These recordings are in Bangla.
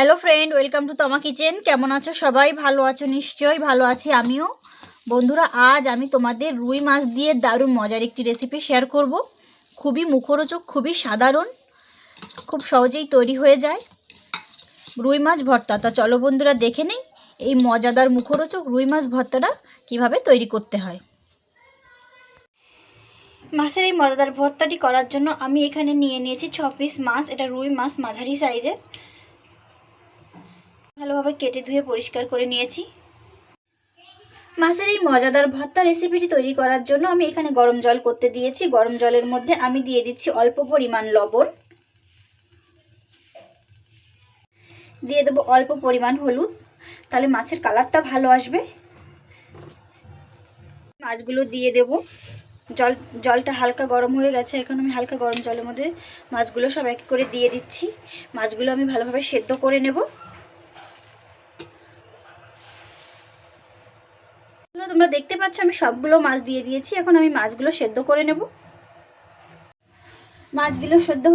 হ্যালো ফ্রেন্ড, ওয়েলকাম টু তমা কিচেন। কেমন আছো সবাই? ভালো আছো নিশ্চয়ই? ভালো আছি আমিও। বন্ধুরা, আজ আমি তোমাদের রুই মাছ দিয়ে দারুণ মজার একটি রেসিপি শেয়ার করব। খুবই মুখরোচক, খুবই সাধারণ, খুব সহজেই তৈরি হয়ে যায় রুই মাছ ভর্তা। তা চলো বন্ধুরা, দেখে নেই এই মজাদার মুখরোচক রুই মাছ ভর্তাটা কিভাবে তৈরি করতে হয়। মাছের এই মজাদার ভর্তাটি করার জন্য আমি এখানে নিয়ে নিয়েছি 6 পিস মাছ। এটা রুই মাছ, মাঝারি সাইজের। ভালোভাবে কেটে ধুয়ে পরিষ্কার করে নিয়েছি। মাছের এই মজাদার ভর্তা রেসিপিটি তৈরি করার জন্য আমি এখানে গরম জল করতে দিয়েছি। গরম জলের মধ্যে আমি দিয়ে দিচ্ছি অল্প পরিমাণ লবণ, দিয়ে দেবো অল্প পরিমাণ হলুদ, তাহলে মাছের কালারটা ভালো আসবে। মাছগুলো দিয়ে দেব। জলটা হালকা গরম হয়ে গেছে। এখন আমি হালকা গরম জলের মধ্যে মাছগুলো সব এক করে দিয়ে দিচ্ছি। মাছগুলো আমি ভালোভাবে সেদ্ধ করে নেব। তোমরা দেখতে পাচ্ছ আমি সবগুলো মাছ দিয়ে দিয়েছি। এখন আমি মাছগুলো সেদ্ধ করে নেব। মাছগুলো সেদ্ধ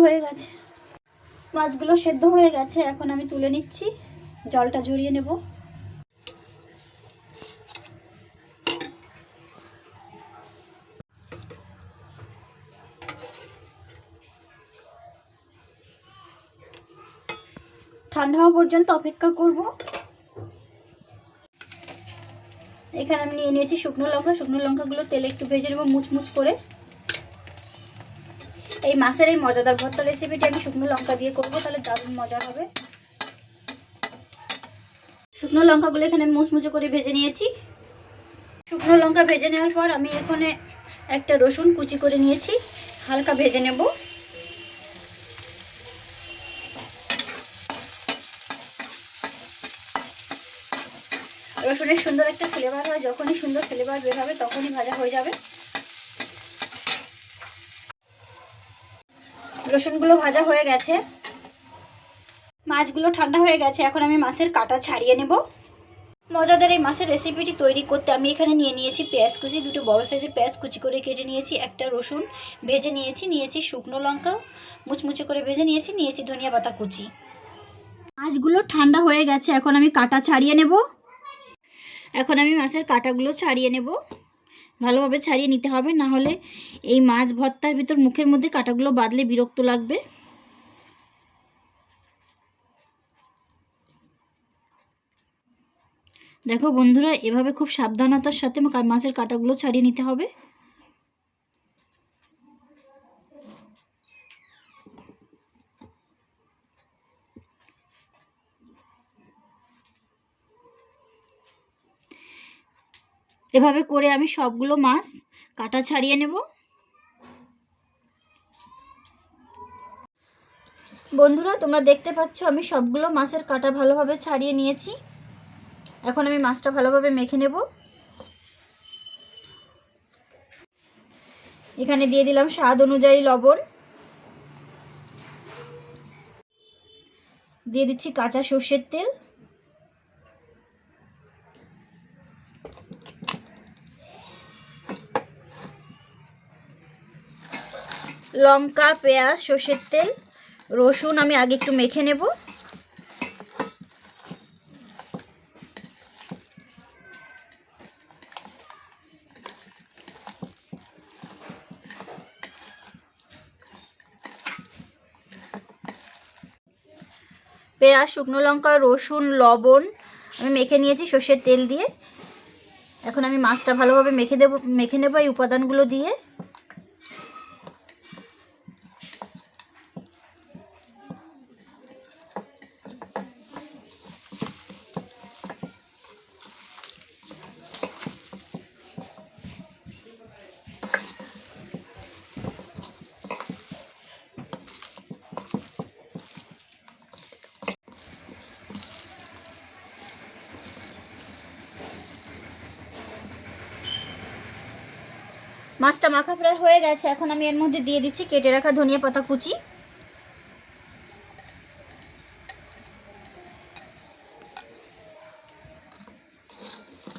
হয়ে গেছে। এখন আমি তুলে নিচ্ছি, জলটা ঝরিয়ে নেব। ঠান্ডা হওয়া পর্যন্ত অপেক্ষা করব। এখানে আমি নিয়ে নিয়েছি শুকনো লঙ্কাগুলো তেলে একটু ভেজে নেব মুচমুচ করে। এই মাছের এই মজাদার ভর্তা রেসিপিটি আমি শুকনো লঙ্কা দিয়ে করব, তাহলে দারুণ মজা হবে। শুকনো লঙ্কাগুলো এখানে মুচমুচে করে ভেজে নিয়েছি। শুকনো লঙ্কা ভেজে নেওয়ার পর আমি এখানে একটা রসুন কুচি করে নিয়েছি, হালকা ভেজে নেব। রসুনের সুন্দর একটা ফ্লেভার হয়, যখনই সুন্দর ফ্লেভার বের হবে তখনই ভাজা হয়ে যাবে। রসুনগুলো ভাজা হয়ে গেছে। মাছগুলো ঠান্ডা হয়ে গেছে। এখন আমি মাছের কাঁটা ছাড়িয়ে নেব। মজাদার এই মাছের রেসিপিটি তৈরি করতে আমি এখানে নিয়ে নিয়েছি পেঁয়াজ কুচি, দুটো বড় সাইজের পেঁয়াজ কুচি করে কেটে নিয়েছি, একটা রসুন ভেজে নিয়েছি শুকনো লঙ্কা মুচমুচে করে ভেজে নিয়েছি ধনিয়া পাতা কুচি। মাছগুলো ঠান্ডা হয়ে গেছে। এখন আমি কাঁটা ছাড়িয়ে নেব। মাছের কাঁটাগুলো ছাড়িয়ে নেব। ভালোভাবে ছাড়িয়ে নিতে হবে, না হলে এই মাছ ভর্তার ভিতর মুখের মধ্যে কাঁটাগুলো বাঁধলে বিরক্ত লাগবে। দেখো বন্ধুরা, এভাবে খুব সাবধানতার সাথে মাছের কাঁটাগুলো ছাড়িয়ে নিতে হবে। এভাবে করে আমি সবগুলো মাছ কাঁটা ছাড়িয়ে নেব। বন্ধুরা, তোমরা দেখতে পাচ্ছ আমি সবগুলো মাছের কাঁটা ভালোভাবে ছাড়িয়ে নিয়েছি। এখন আমি মাছটা ভালোভাবে মেখে নেব। এখানে দিয়ে দিলাম স্বাদ অনুযায়ী লবণ, দিয়ে দিচ্ছি কাঁচা সর্ষের তেল, লঙ্কা, পেঁয়াজ, সর্ষের তেল, রসুন আমি আগে একটু মেখে নেব। পেঁয়াজ, শুকনো লঙ্কা, রসুন, লবণ আমি মেখে নিয়েছি সর্ষের তেল দিয়ে। এখন আমি মাছটা ভালোভাবে মেখে নেব এই উপাদানগুলো দিয়ে। মাছটা মাখা প্রায় হয়ে গেছে। এখন আমি এর মধ্যে দিয়ে দিচ্ছি কেটে রাখা ধনিয়া পাতা কুচি।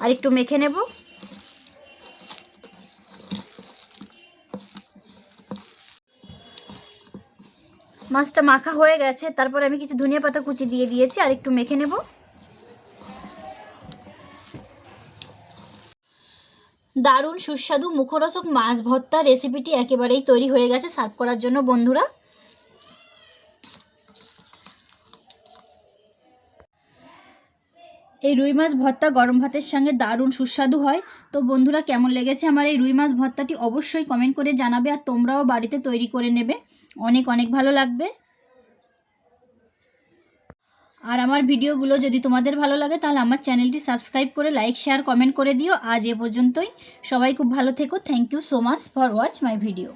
আর একটু মেখে নেব। মাছটা মাখা হয়ে গেছে, তারপরে আমি কিছু ধনিয়া পাতা কুচি দিয়ে দিয়েছি আর একটু মেখে নেব। দারুণ সুস্বাদু মুখরোচক মাছ ভর্তা রেসিপিটি একেবারেই তৈরি হয়ে গেছে সার্ভ করার জন্য বন্ধুরা। এই রুই মাছ ভর্তা গরম ভাতের সঙ্গে দারুণ সুস্বাদু হয়। তো বন্ধুরা, কেমন লেগেছে আমার এই রুই মাছ ভর্তাটি অবশ্যই কমেন্ট করে জানাবে, আর তোমরাও বাড়িতে তৈরি করে নেবে, অনেক অনেক ভালো লাগবে। আর আমার ভিডিওগুলো যদি তোমাদের ভালো লাগে তাহলে আমার চ্যানেলটি সাবস্ক্রাইব করে লাইক শেয়ার কমেন্ট করে দিও। আজ এ পর্যন্তই, সবাই খুব ভালো থেকো। Thank you so much for watch my video.